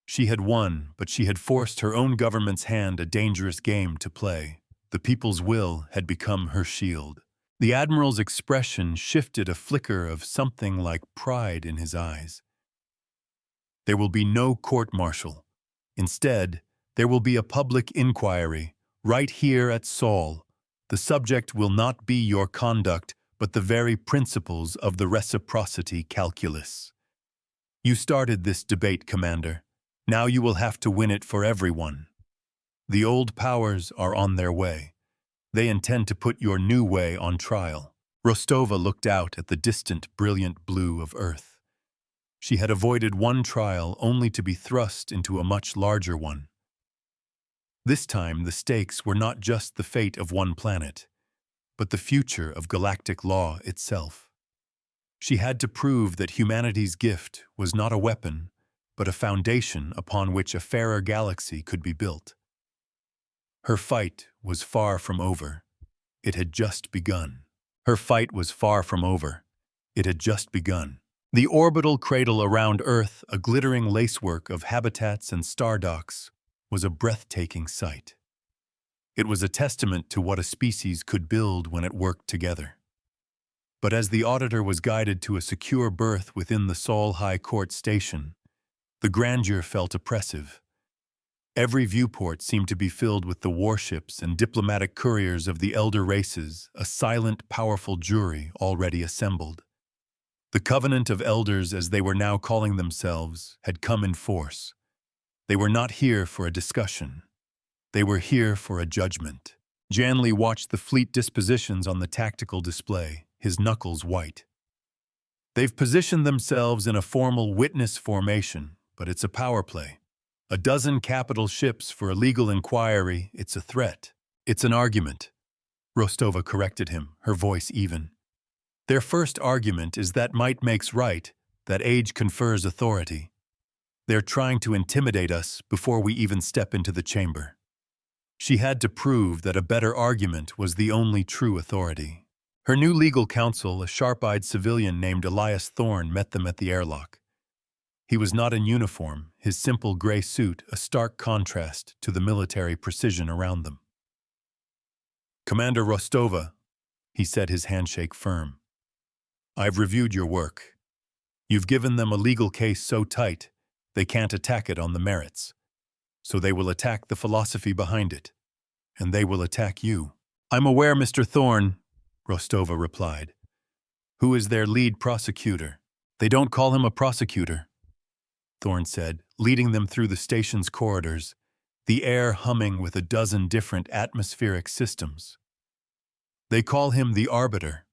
She had won, but she had forced her own government's hand, a dangerous game to play. The people's will had become her shield. The Admiral's expression shifted, a flicker of something like pride in his eyes. "There will be no court-martial. Instead, there will be a public inquiry, right here at Sol. The subject will not be your conduct, but the very principles of the reciprocity calculus. You started this debate, Commander. Now you will have to win it for everyone. The old powers are on their way. They intend to put your new way on trial." Rostova looked out at the distant, brilliant blue of Earth. She had avoided one trial only to be thrust into a much larger one. This time, the stakes were not just the fate of one planet, but the future of galactic law itself. She had to prove that humanity's gift was not a weapon, but a foundation upon which a fairer galaxy could be built. Her fight was far from over. It had just begun. Her fight was far from over. It had just begun. The orbital cradle around Earth, a glittering lacework of habitats and star docks, was a breathtaking sight. It was a testament to what a species could build when it worked together. But as the Auditor was guided to a secure berth within the Sol High Court station, the grandeur felt oppressive. Every viewport seemed to be filled with the warships and diplomatic couriers of the elder races, a silent, powerful jury already assembled. The Covenant of Elders, as they were now calling themselves, had come in force. They were not here for a discussion. They were here for a judgment. Janley watched the fleet dispositions on the tactical display, his knuckles white. They've positioned themselves in a formal witness formation, but it's a power play. A dozen capital ships for a legal inquiry, it's a threat. It's an argument. Rostova corrected him, her voice even. Their first argument is that might makes right, that age confers authority. They're trying to intimidate us before we even step into the chamber. She had to prove that a better argument was the only true authority. Her new legal counsel, a sharp-eyed civilian named Elias Thorne, met them at the airlock. He was not in uniform, his simple gray suit a stark contrast to the military precision around them. "Commander Rostova," he said, his handshake firm. "I've reviewed your work. You've given them a legal case so tight, they can't attack it on the merits. So they will attack the philosophy behind it. And they will attack you." "I'm aware, Mr. Thorne," Rostova replied. "Who is their lead prosecutor?" "They don't call him a prosecutor," Thorne said, leading them through the station's corridors, the air humming with a dozen different atmospheric systems. "They call him the Arbiter,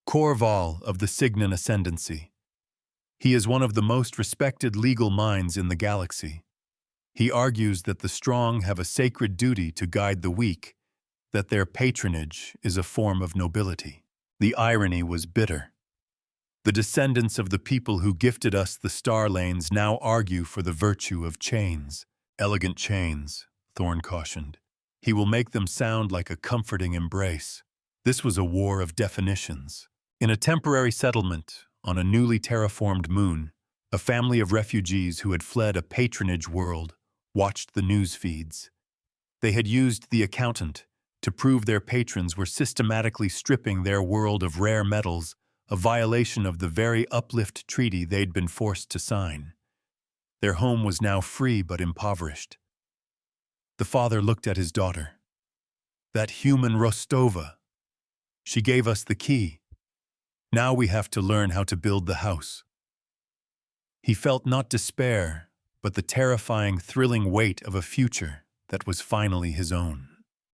Corval of the Cygnon Ascendancy. He is one of the most respected legal minds in the galaxy. He argues that the strong have a sacred duty to guide the weak, that their patronage is a form of nobility." The irony was bitter. The descendants of the people who gifted us the star lanes now argue for the virtue of chains. "Elegant chains," Thorne cautioned. "He will make them sound like a comforting embrace." This was a war of definitions. In a temporary settlement, on a newly terraformed moon, a family of refugees who had fled a patronage world watched the news feeds. They had used the accountant to prove their patrons were systematically stripping their world of rare metals, a violation of the very uplift treaty they'd been forced to sign. Their home was now free but impoverished. The father looked at his daughter. "That human Rostova. She gave us the key. Now we have to learn how to build the house." He felt not despair, but the terrifying, thrilling weight of a future that was finally his own.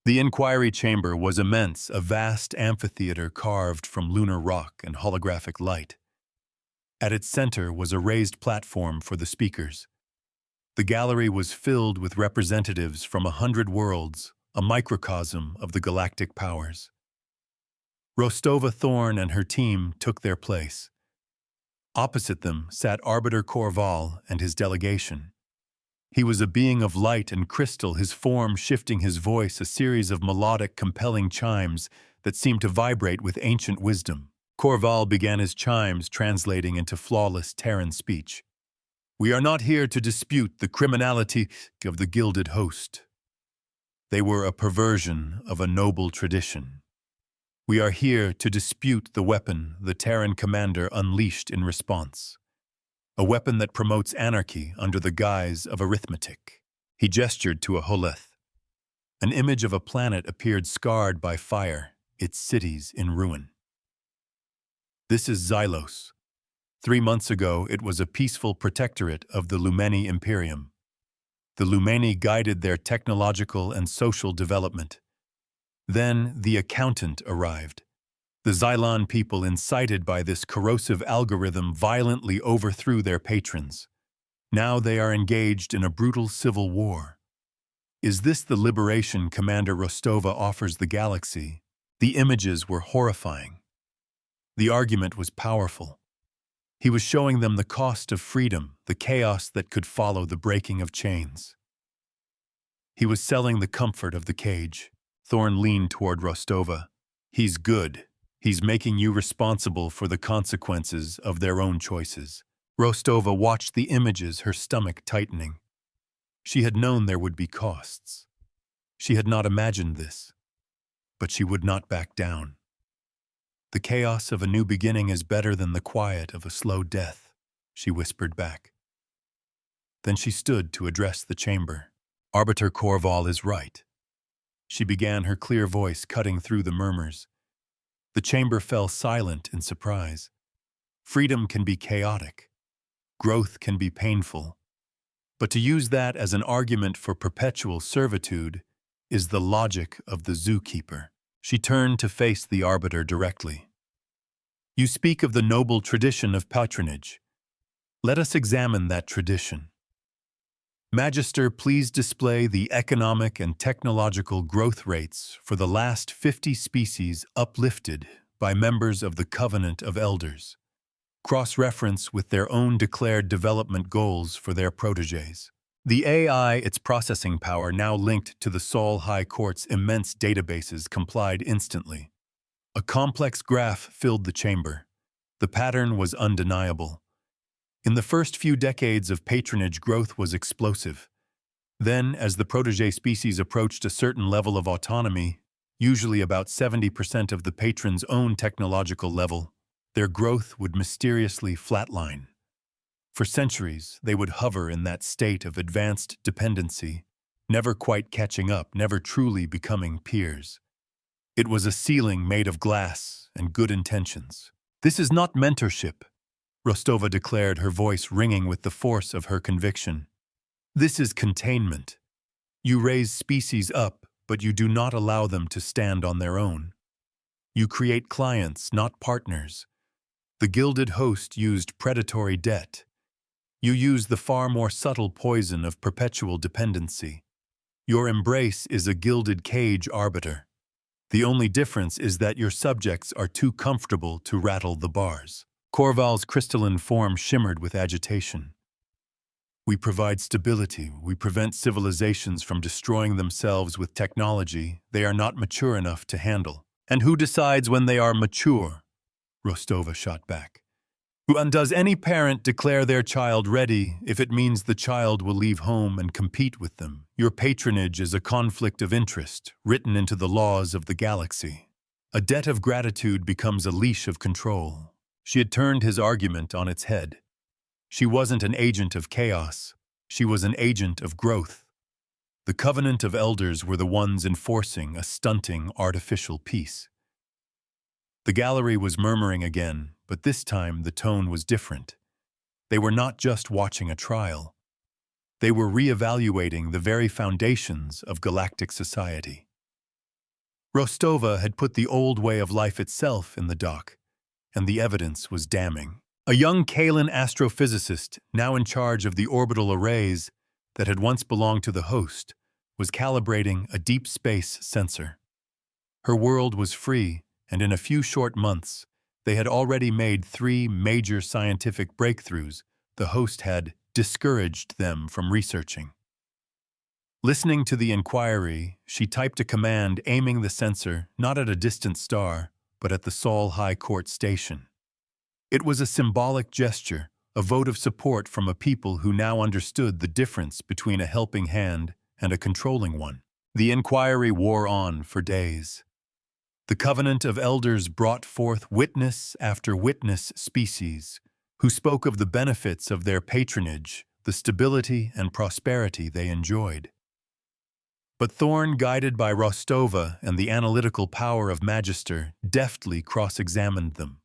The inquiry chamber was immense, a vast amphitheater carved from lunar rock and holographic light. At its center was a raised platform for the speakers. The gallery was filled with representatives from 100 worlds, a microcosm of the galactic powers. Rostova Thorne and her team took their place. Opposite them sat Arbiter Corval and his delegation. He was a being of light and crystal, his form shifting, his voice a series of melodic, compelling chimes that seemed to vibrate with ancient wisdom. Corval began his chimes, translating into flawless Terran speech. "We are not here to dispute the criminality of the Gilded Host. They were a perversion of a noble tradition. We are here to dispute the weapon the Terran commander unleashed in response. A weapon that promotes anarchy under the guise of arithmetic." He gestured to a holeth. An image of a planet appeared scarred by fire, its cities in ruin. "This is Xylos. 3 months ago, it was a peaceful protectorate of the Lumeni Imperium. The Lumeni guided their technological and social development. Then the accountant arrived. The Xylon people, incited by this corrosive algorithm, violently overthrew their patrons. Now they are engaged in a brutal civil war. Is this the liberation Commander Rostova offers the galaxy? The images were horrifying. The argument was powerful. He was showing them the cost of freedom, the chaos that could follow the breaking of chains. He was selling the comfort of the cage. Thorne leaned toward Rostova. "He's good," He's making you responsible for the consequences of their own choices. Rostova watched the images, her stomach tightening. She had known there would be costs. She had not imagined this, but she would not back down. The chaos of a new beginning is better than the quiet of a slow death, she whispered back. Then she stood to address the chamber. Arbiter Korval is right. She began, her clear voice cutting through the murmurs. The chamber fell silent in surprise. Freedom can be chaotic. Growth can be painful. But to use that as an argument for perpetual servitude is the logic of the zookeeper. She turned to face the arbiter directly. You speak of the noble tradition of patronage. Let us examine that tradition. Magister, please display the economic and technological growth rates for the last 50 species uplifted by members of the Covenant of Elders. Cross-reference with their own declared development goals for their protégés. The AI, its processing power now linked to the Seoul High Court's immense databases, complied instantly. A complex graph filled the chamber. The pattern was undeniable. In the first few decades of patronage, growth was explosive. Then, as the protégé species approached a certain level of autonomy, usually about 70% of the patron's own technological level, their growth would mysteriously flatline. For centuries, they would hover in that state of advanced dependency, never quite catching up, never truly becoming peers. It was a ceiling made of glass and good intentions. This is not mentorship, Rostova declared, her voice ringing with the force of her conviction. This is containment. You raise species up, but you do not allow them to stand on their own. You create clients, not partners. The gilded host used predatory debt. You use the far more subtle poison of perpetual dependency. Your embrace is a gilded cage, arbiter. The only difference is that your subjects are too comfortable to rattle the bars. Korval's crystalline form shimmered with agitation. We provide stability. We prevent civilizations from destroying themselves with technology they are not mature enough to handle. And who decides when they are mature? Rostova shot back. And does any parent declare their child ready if it means the child will leave home and compete with them? Your patronage is a conflict of interest written into the laws of the galaxy. A debt of gratitude becomes a leash of control. She had turned his argument on its head. She wasn't an agent of chaos. She was an agent of growth. The Covenant of Elders were the ones enforcing a stunting artificial peace. The gallery was murmuring again, but this time the tone was different. They were not just watching a trial. They were re-evaluating the very foundations of galactic society. Rostova had put the old way of life itself in the dock, and the evidence was damning. A young Kaelen astrophysicist, now in charge of the orbital arrays that had once belonged to the host, was calibrating a deep space sensor. Her world was free, and in a few short months, they had already made 3 major scientific breakthroughs the host had discouraged them from researching. Listening to the inquiry, she typed a command aiming the sensor not at a distant star, but at the Seoul High Court station. It was a symbolic gesture, a vote of support from a people who now understood the difference between a helping hand and a controlling one. The inquiry wore on for days. The Covenant of Elders brought forth witness after witness species, who spoke of the benefits of their patronage, the stability and prosperity they enjoyed. But Thorn, guided by Rostova and the analytical power of Magister, deftly cross-examined them.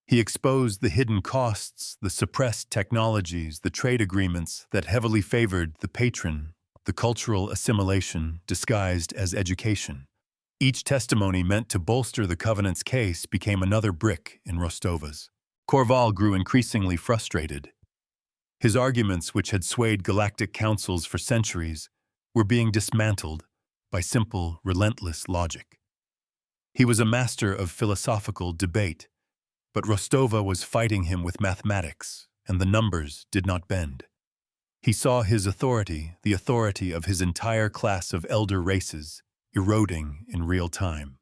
He exposed the hidden costs, the suppressed technologies, the trade agreements that heavily favored the patron, the cultural assimilation disguised as education. Each testimony meant to bolster the Covenant's case became another brick in Rostova's. Korval grew increasingly frustrated. His arguments, which had swayed galactic councils for centuries, were being dismantled by simple, relentless logic. He was a master of philosophical debate, but Rostova was fighting him with mathematics, and the numbers did not bend. He saw his authority, the authority of his entire class of elder races, eroding in real time.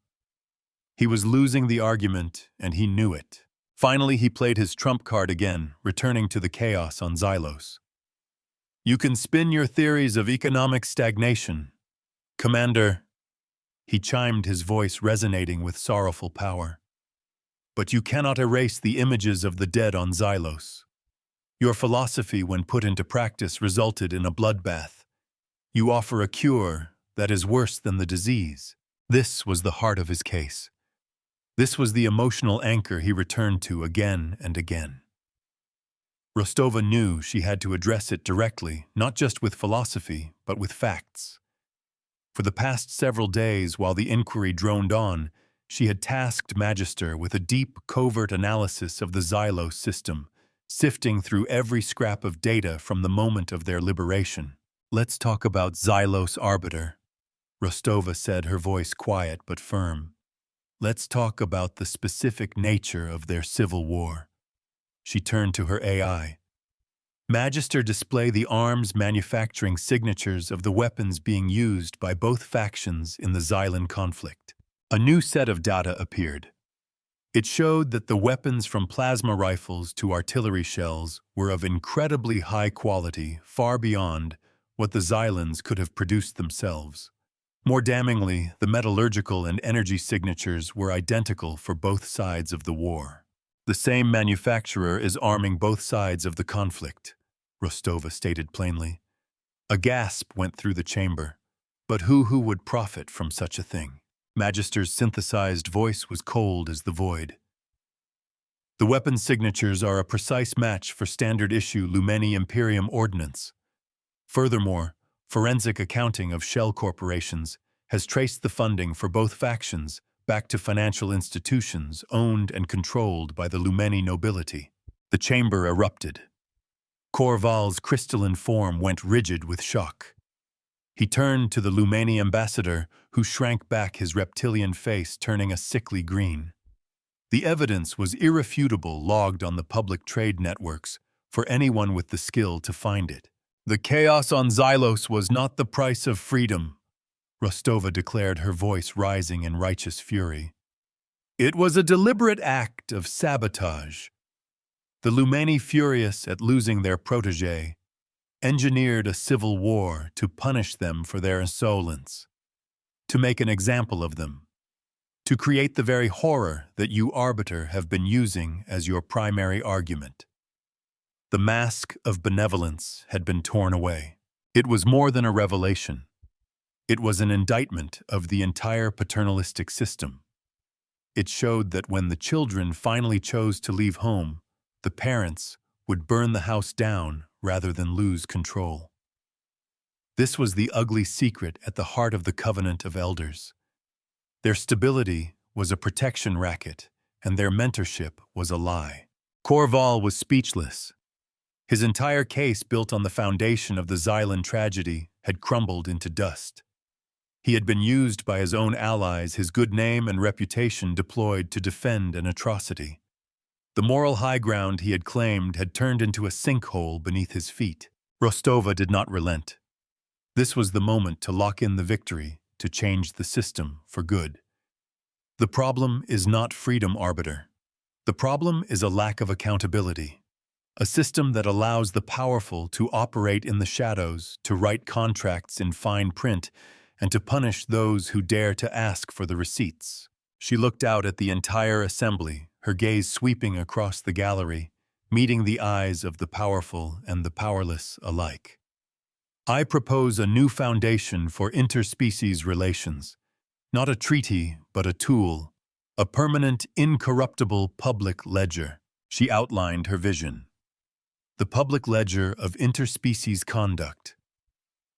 He was losing the argument, and he knew it. Finally, he played his trump card again, returning to the chaos on Xylos. You can spin your theories of economic stagnation. Commander, he chimed, his voice resonating with sorrowful power. But you cannot erase the images of the dead on Xylos. Your philosophy, when put into practice, resulted in a bloodbath. You offer a cure that is worse than the disease. This was the heart of his case. This was the emotional anchor he returned to again and again. Rostova knew she had to address it directly, not just with philosophy, but with facts. For the past several days, while the inquiry droned on, she had tasked Magister with a deep, covert analysis of the Xylos system, sifting through every scrap of data from the moment of their liberation. Let's talk about Xylos Arbiter, Rostova said, her voice quiet but firm. Let's talk about the specific nature of their civil war. She turned to her AI. Magister, display the arms manufacturing signatures of the weapons being used by both factions in the Xylan conflict. A new set of data appeared. It showed that the weapons from plasma rifles to artillery shells were of incredibly high quality, far beyond what the Xylans could have produced themselves. More damningly, the metallurgical and energy signatures were identical for both sides of the war. The same manufacturer is arming both sides of the conflict, Rostova stated plainly. A gasp went through the chamber. But who would profit from such a thing? Magister's synthesized voice was cold as the void. The weapon signatures are a precise match for standard-issue Lumeni Imperium ordnance. Furthermore, forensic accounting of shell corporations has traced the funding for both factions back to financial institutions owned and controlled by the Lumeni nobility. The chamber erupted. Korval's crystalline form went rigid with shock. He turned to the Lumeni ambassador, who shrank back, his reptilian face turning a sickly green. The evidence was irrefutable, logged on the public trade networks, for anyone with the skill to find it. The chaos on Xylos was not the price of freedom, Rostova declared, her voice rising in righteous fury. It was a deliberate act of sabotage. The Lumeni, furious at losing their protégé, engineered a civil war to punish them for their insolence, to make an example of them, to create the very horror that you, Arbiter, have been using as your primary argument. The mask of benevolence had been torn away. It was more than a revelation. It was an indictment of the entire paternalistic system. It showed that when the children finally chose to leave home, the parents would burn the house down rather than lose control. This was the ugly secret at the heart of the Covenant of Elders. Their stability was a protection racket, and their mentorship was a lie. Korval was speechless. His entire case, built on the foundation of the Xylan tragedy, had crumbled into dust. He had been used by his own allies, his good name and reputation deployed to defend an atrocity. The moral high ground he had claimed had turned into a sinkhole beneath his feet. Rostova did not relent. This was the moment to lock in the victory, to change the system for good. The problem is not freedom, Arbiter. The problem is a lack of accountability. A system that allows the powerful to operate in the shadows, to write contracts in fine print, and to punish those who dare to ask for the receipts. She looked out at the entire assembly, her gaze sweeping across the gallery, meeting the eyes of the powerful and the powerless alike. I propose a new foundation for interspecies relations, not a treaty, but a tool, a permanent, incorruptible public ledger. She outlined her vision. The public ledger of interspecies conduct.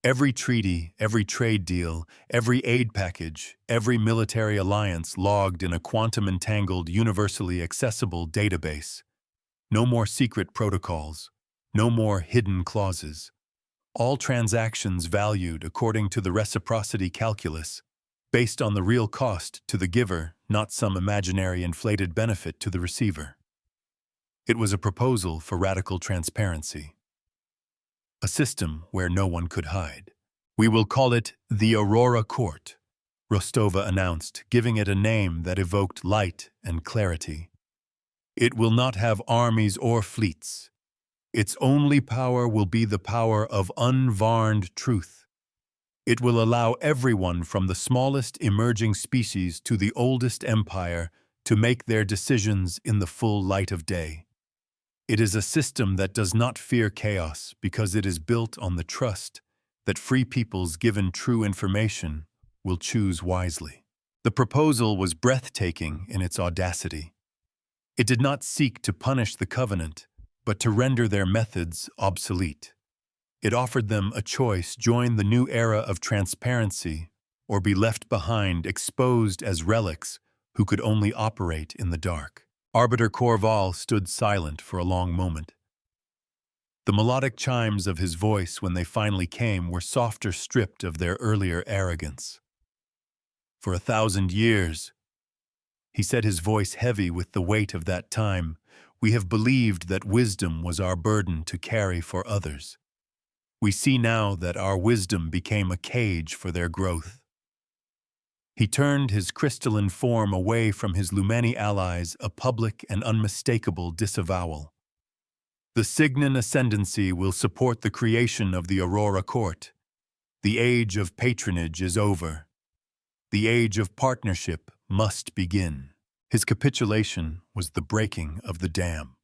Every treaty, every trade deal, every aid package, every military alliance logged in a quantum-entangled, universally accessible database. No more secret protocols, no more hidden clauses. All transactions valued according to the reciprocity calculus, based on the real cost to the giver, not some imaginary inflated benefit to the receiver. It was a proposal for radical transparency. A system where no one could hide. We will call it the Aurora Court, Rostova announced, giving it a name that evoked light and clarity. It will not have armies or fleets. Its only power will be the power of unvarned truth. It will allow everyone from the smallest emerging species to the oldest empire to make their decisions in the full light of day. It is a system that does not fear chaos because it is built on the trust that free peoples given true information will choose wisely. The proposal was breathtaking in its audacity. It did not seek to punish the Covenant, but to render their methods obsolete. It offered them a choice: join the new era of transparency or be left behind, exposed as relics who could only operate in the dark. Arbiter Corval stood silent for a long moment. The melodic chimes of his voice when they finally came were softer, stripped of their earlier arrogance. For 1,000 years, he said, his voice heavy with the weight of that time, we have believed that wisdom was our burden to carry for others. We see now that our wisdom became a cage for their growth. He turned his crystalline form away from his Lumani allies, a public and unmistakable disavowal. The Signan ascendancy will support the creation of the Aurora Court. The age of patronage is over. The age of partnership must begin. His capitulation was the breaking of the dam.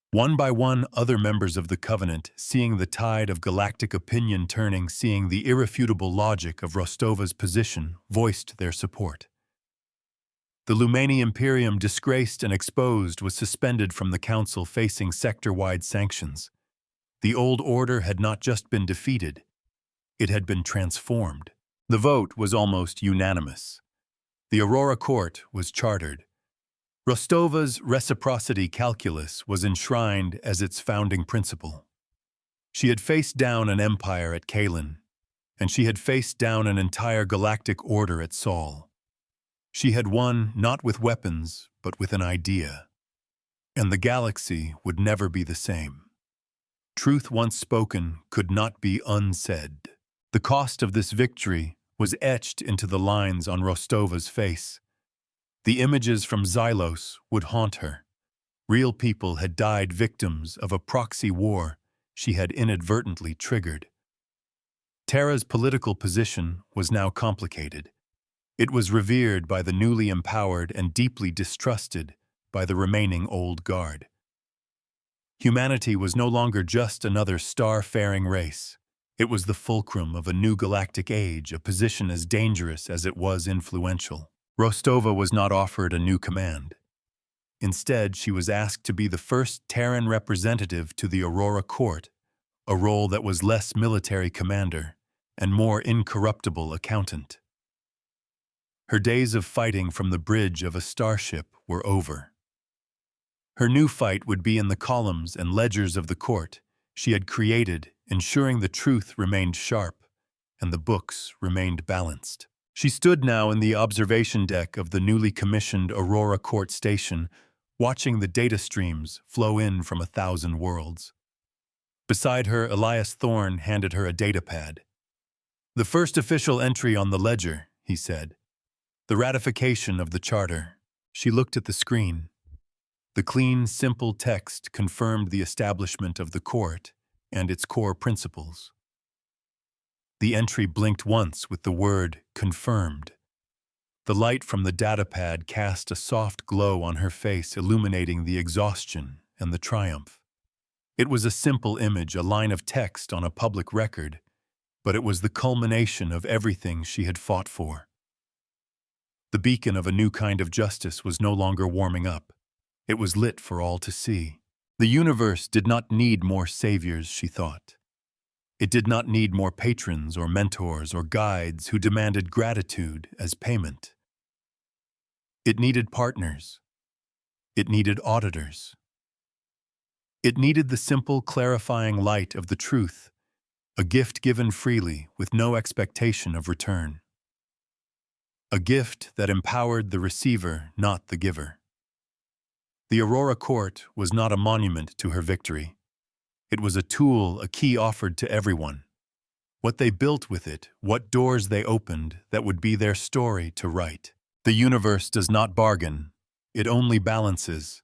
One by one, other members of the Covenant, seeing the tide of galactic opinion turning, seeing the irrefutable logic of Rostova's position, voiced their support. The Lumani Imperium, disgraced and exposed, was suspended from the Council, facing sector-wide sanctions. The old order had not just been defeated, it had been transformed. The vote was almost unanimous. The Aurora Court was chartered. Rostova's reciprocity calculus was enshrined as its founding principle. She had faced down an empire at Kaelen, and she had faced down an entire galactic order at Sol. She had won not with weapons, but with an idea. And the galaxy would never be the same. Truth once spoken could not be unsaid. The cost of this victory was etched into the lines on Rostova's face. The images from Xylos would haunt her. Real people had died victims of a proxy war she had inadvertently triggered. Terra's political position was now complicated. It was revered by the newly empowered and deeply distrusted by the remaining old guard. Humanity was no longer just another star-faring race. It was the fulcrum of a new galactic age, a position as dangerous as it was influential. Rostova was not offered a new command. Instead, she was asked to be the first Terran representative to the Aurora Court, a role that was less military commander and more incorruptible accountant. Her days of fighting from the bridge of a starship were over. Her new fight would be in the columns and ledgers of the court she had created, ensuring the truth remained sharp and the books remained balanced. She stood now in the observation deck of the newly commissioned Aurora Court Station, watching the data streams flow in from 1,000 worlds. Beside her, Elias Thorne handed her a datapad. "The first official entry on the ledger," he said. "The ratification of the charter." She looked at the screen. The clean, simple text confirmed the establishment of the court and its core principles. The entry blinked once with the word "confirmed." The light from the datapad cast a soft glow on her face, illuminating the exhaustion and the triumph. It was a simple image, a line of text on a public record, but it was the culmination of everything she had fought for. The beacon of a new kind of justice was no longer warming up. It was lit for all to see. The universe did not need more saviors, she thought. It did not need more patrons or mentors or guides who demanded gratitude as payment. It needed partners. It needed auditors. It needed the simple, clarifying light of the truth, a gift given freely with no expectation of return. A gift that empowered the receiver, not the giver. The Aurora Court was not a monument to her victory. It was a tool, a key offered to everyone. what they built with it, what doors they opened that would be their story to write. The universe does not bargain, it only balances.